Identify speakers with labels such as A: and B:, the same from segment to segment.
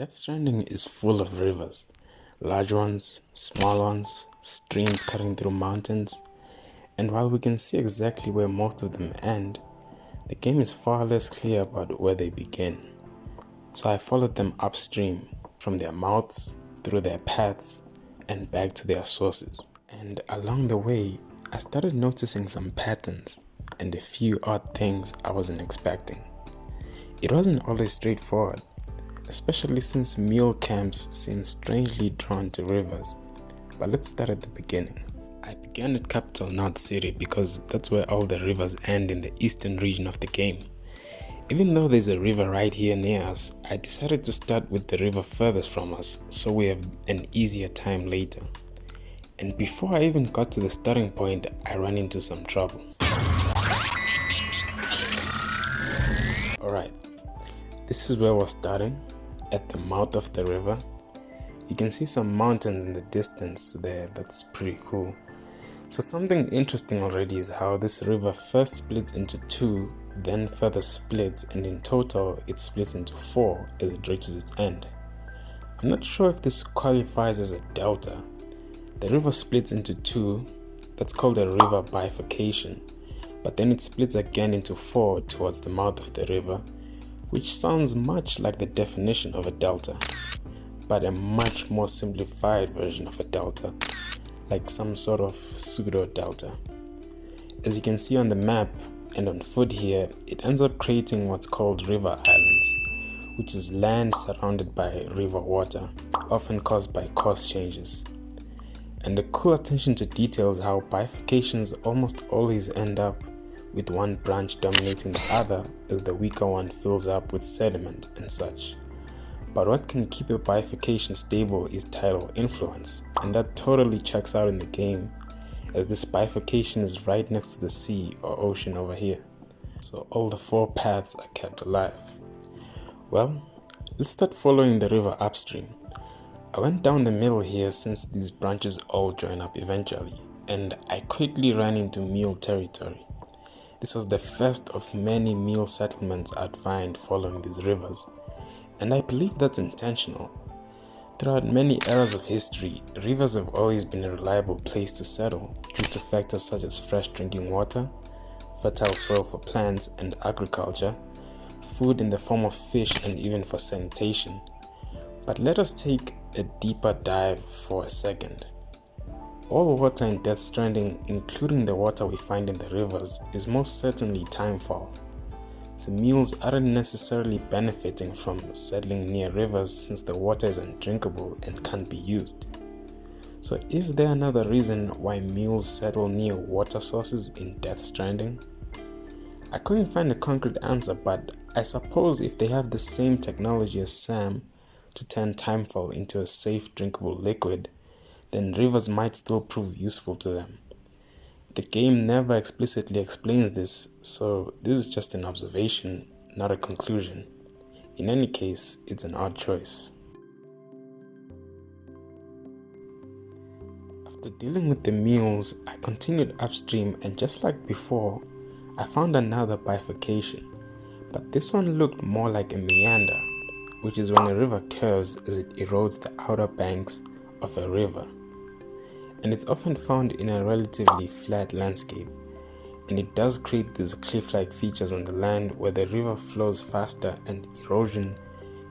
A: Death Stranding is full of rivers, large ones, small ones, streams cutting through mountains, and while we can see exactly where most of them end, the game is far less clear about where they begin. So I followed them upstream, from their mouths, through their paths, and back to their sources. And along the way, I started noticing some patterns and a few odd things I wasn't expecting. It wasn't always straightforward, especially since mule camps seem strangely drawn to rivers. But let's start at the beginning. I began at capital North City because that's where all the rivers end in the eastern region of the game. Even though there's a river right here near us, I decided to start with the river furthest from us so we have an easier time later. And before I even got to the starting point, I ran into some trouble. Alright, this is where we're starting, at the mouth of the river. You can see some mountains in the distance there, that's pretty cool. So something interesting already is how this river first splits into two, then further splits, and in total it splits into four as it reaches its end. I'm not sure if this qualifies as a delta. The river splits into two, that's called a river bifurcation, but then it splits again into four towards the mouth of the river, which sounds much like the definition of a delta, but a much more simplified version of a delta, like some sort of pseudo-delta. As you can see on the map and on foot here, it ends up creating what's called river islands, which is land surrounded by river water, often caused by course changes. And the cool attention to detail is how bifurcations almost always end up with one branch dominating the other as the weaker one fills up with sediment and such. But what can keep a bifurcation stable is tidal influence, and that totally checks out in the game, as this bifurcation is right next to the sea or ocean over here. So all the four paths are kept alive. Well, let's start following the river upstream. I went down the middle here since these branches all join up eventually, and I quickly ran into mule territory. This was the first of many mule settlements I'd find following these rivers, and I believe that's intentional. Throughout many eras of history, rivers have always been a reliable place to settle due to factors such as fresh drinking water, fertile soil for plants and agriculture, food in the form of fish, and even for sanitation. But let us take a deeper dive for a second. All water in Death Stranding, including the water we find in the rivers, is most certainly timefall. So mules aren't necessarily benefiting from settling near rivers since the water is undrinkable and can't be used. So is there another reason why mules settle near water sources in Death Stranding? I couldn't find a concrete answer, but I suppose if they have the same technology as Sam to turn timefall into a safe drinkable liquid, then rivers might still prove useful to them. The game never explicitly explains this, so this is just an observation, not a conclusion. In any case, it's an odd choice. After dealing with the mules, I continued upstream, and just like before, I found another bifurcation, but this one looked more like a meander, which is when a river curves as it erodes the outer banks of a river. And it's often found in a relatively flat landscape, and it does create these cliff-like features on the land where the river flows faster and erosion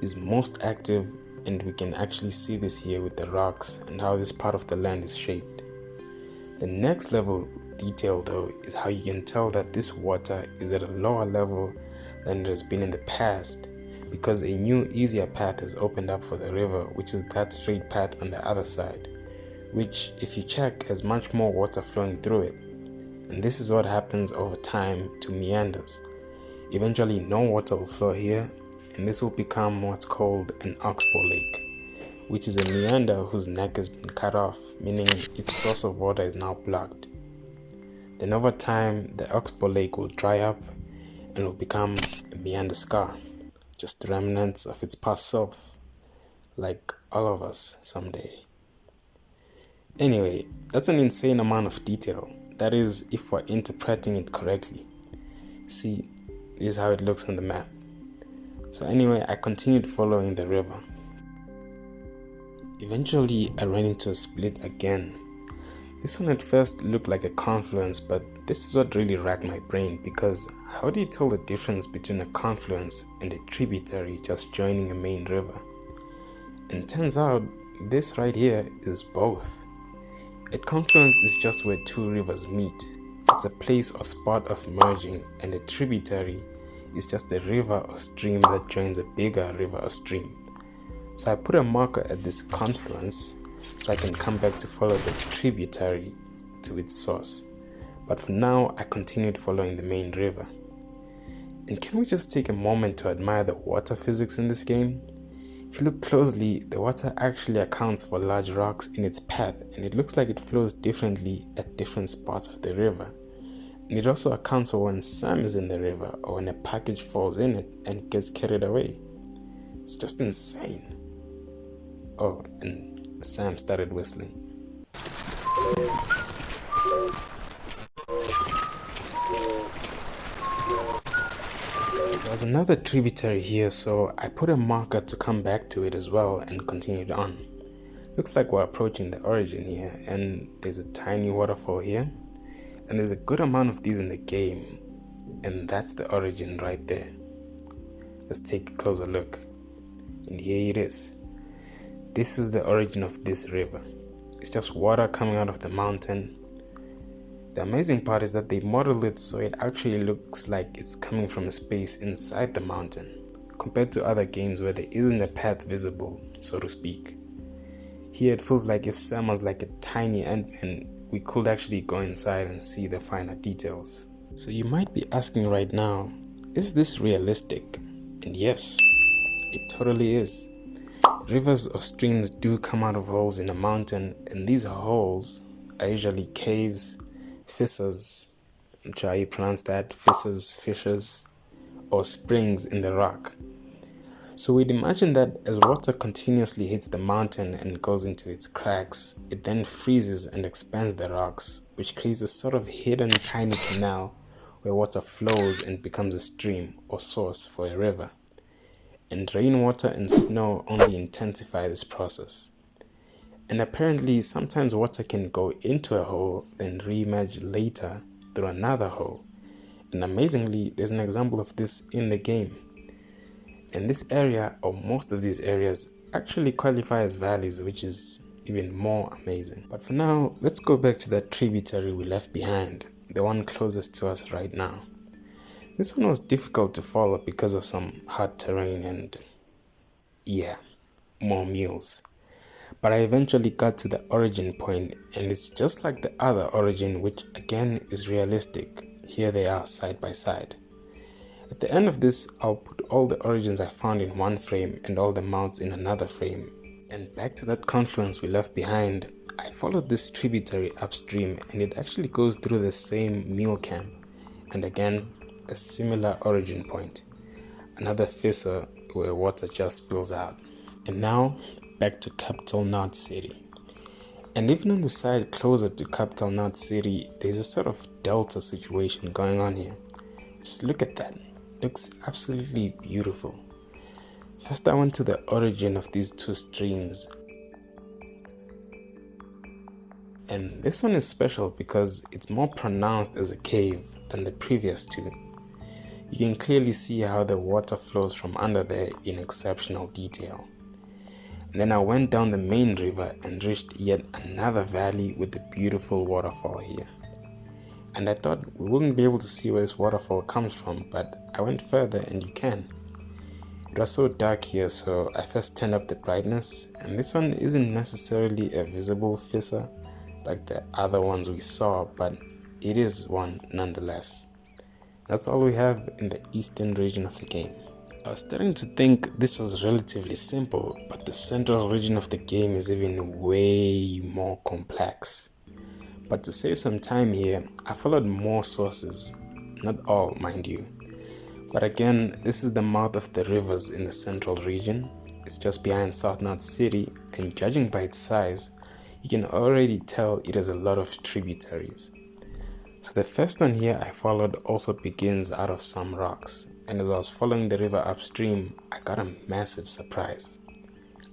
A: is most active, and we can actually see this here with the rocks and how this part of the land is shaped. The next level detail though is how you can tell that this water is at a lower level than it has been in the past, because a new easier path has opened up for the river, which is that straight path on the other side, which, if you check, has much more water flowing through it. And this is what happens over time to meanders. Eventually no water will flow here, and this will become what's called an oxbow lake, which is a meander whose neck has been cut off, meaning its source of water is now blocked. Then over time the oxbow lake will dry up and will become a meander scar, just remnants of its past self, like all of us someday. Anyway, that's an insane amount of detail. That is, if we're interpreting it correctly. See, this is how it looks on the map. So anyway, I continued following the river. Eventually, I ran into a split again. This one at first looked like a confluence, but this is what really racked my brain, because how do you tell the difference between a confluence and a tributary just joining a main river? And turns out, this right here is both. A confluence is just where two rivers meet. It's a place or spot of merging, and a tributary is just a river or stream that joins a bigger river or stream. So I put a marker at this confluence so I can come back to follow the tributary to its source. But for now, I continued following the main river. And can we just take a moment to admire the water physics in this game? If you look closely, the water actually accounts for large rocks in its path, and it looks like it flows differently at different spots of the river. And it also accounts for when Sam is in the river or when a package falls in it and it gets carried away. It's just insane. Oh, and Sam started whistling. There was another tributary here, so I put a marker to come back to it as well and continued on. Looks like we're approaching the origin here, and there's a tiny waterfall here, and there's a good amount of these in the game, and that's the origin right there. Let's take a closer look, and here it is. This is the origin of this river. It's just water coming out of the mountain. The amazing part is that they modeled it so it actually looks like it's coming from a space inside the mountain, compared to other games where there isn't a path visible, so to speak. Here it feels like if Sam was like a tiny ant-man, we could actually go inside and see the finer details. So you might be asking right now, is this realistic? And yes, it totally is. Rivers or streams do come out of holes in a mountain, and these holes are usually caves, fissures, I'm sure how you pronounce that, fissures, or springs in the rock. So we'd imagine that as water continuously hits the mountain and goes into its cracks, it then freezes and expands the rocks, which creates a sort of hidden tiny canal where water flows and becomes a stream or source for a river. And rainwater and snow only intensify this process. And apparently sometimes water can go into a hole then re-emerge later through another hole. And amazingly, there's an example of this in the game. And this area, or most of these areas, actually qualify as valleys, which is even more amazing. But for now, let's go back to that tributary we left behind, the one closest to us right now. This one was difficult to follow because of some hard terrain and, yeah, more mules. But I eventually got to the origin point, and it's just like the other origin, which again is realistic. Here they are side by side. At the end of this, I'll put all the origins I found in one frame and all the mounts in another frame. And back to that confluence we left behind, I followed this tributary upstream, and it actually goes through the same mule camp. And again, a similar origin point, another fissure where water just spills out. And now back to Capital Knot City. And even on the side closer to Capital Knot City, there's a sort of delta situation going on here. Just look at that, it looks absolutely beautiful. First I went to the origin of these two streams, and this one is special because it's more pronounced as a cave than the previous two. You can clearly see how the water flows from under there in exceptional detail. And then I went down the main river and reached yet another valley with a beautiful waterfall here. And I thought we wouldn't be able to see where this waterfall comes from, but I went further and you can. It was so dark here, so I first turned up the brightness, and this one isn't necessarily a visible fissure like the other ones we saw, but it is one nonetheless. That's all we have in the eastern region of the game. I was starting to think this was relatively simple, but the central region of the game is even way more complex. But to save some time here, I followed more sources, not all mind you. But again, this is the mouth of the rivers in the central region. It's just behind South Knot City, and judging by its size, you can already tell it has a lot of tributaries. So the first one here I followed also begins out of some rocks, and as I was following the river upstream, I got a massive surprise.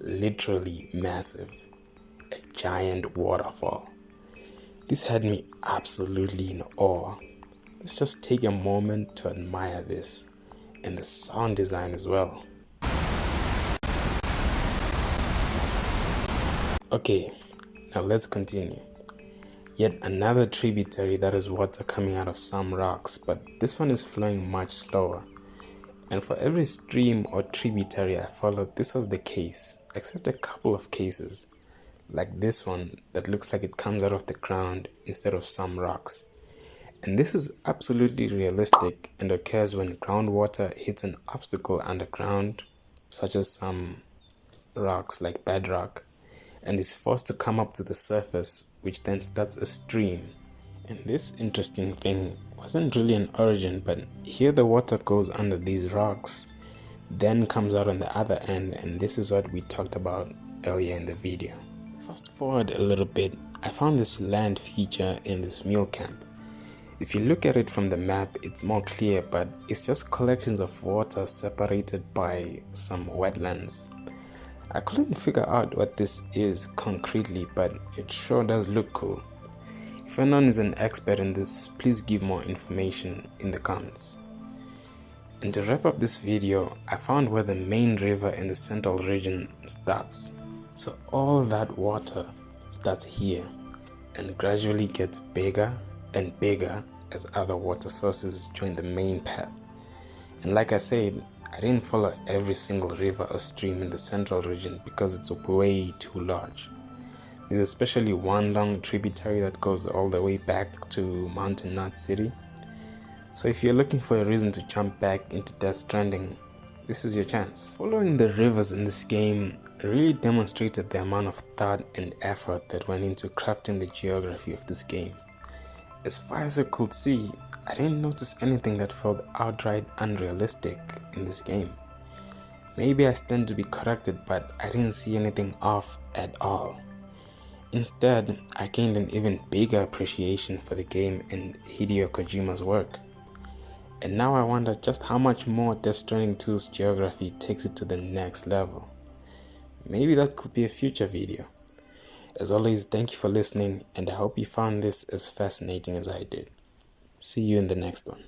A: literally massive, a giant waterfall. This had me absolutely in awe. Let's just take a moment to admire this, and the sound design as well. Okay, now let's continue. Yet another tributary that is water coming out of some rocks, but this one is flowing much slower. And for every stream or tributary I followed, this was the case, except a couple of cases, like this one that looks like it comes out of the ground instead of some rocks. And this is absolutely realistic and occurs when groundwater hits an obstacle underground, such as some rocks like bedrock, and is forced to come up to the surface, which then starts a stream. And this interesting thing wasn't really an origin, but here the water goes under these rocks, then comes out on the other end, and this is what we talked about earlier in the video. Fast forward a little bit, I found this land feature in this mule camp. If you look at it from the map, it's more clear, but it's just collections of water separated by some wetlands. I couldn't figure out what this is concretely, but it sure does look cool. If anyone is an expert in this, please give more information in the comments. And to wrap up this video, I found where the main river in the central region starts. So all that water starts here and gradually gets bigger and bigger as other water sources join the main path. And like I said, I didn't follow every single river or stream in the central region because it's way too large. There's especially one long tributary that goes all the way back to Mountain Knot City. So if you're looking for a reason to jump back into Death Stranding, this is your chance. Following the rivers in this game really demonstrated the amount of thought and effort that went into crafting the geography of this game. As far as I could see, I didn't notice anything that felt outright unrealistic in this game. Maybe I stand to be corrected, but I didn't see anything off at all. Instead, I gained an even bigger appreciation for the game and Hideo Kojima's work. And now I wonder just how much more Death Stranding 2's geography takes it to the next level. Maybe that could be a future video. As always, thank you for listening, and I hope you found this as fascinating as I did. See you in the next one.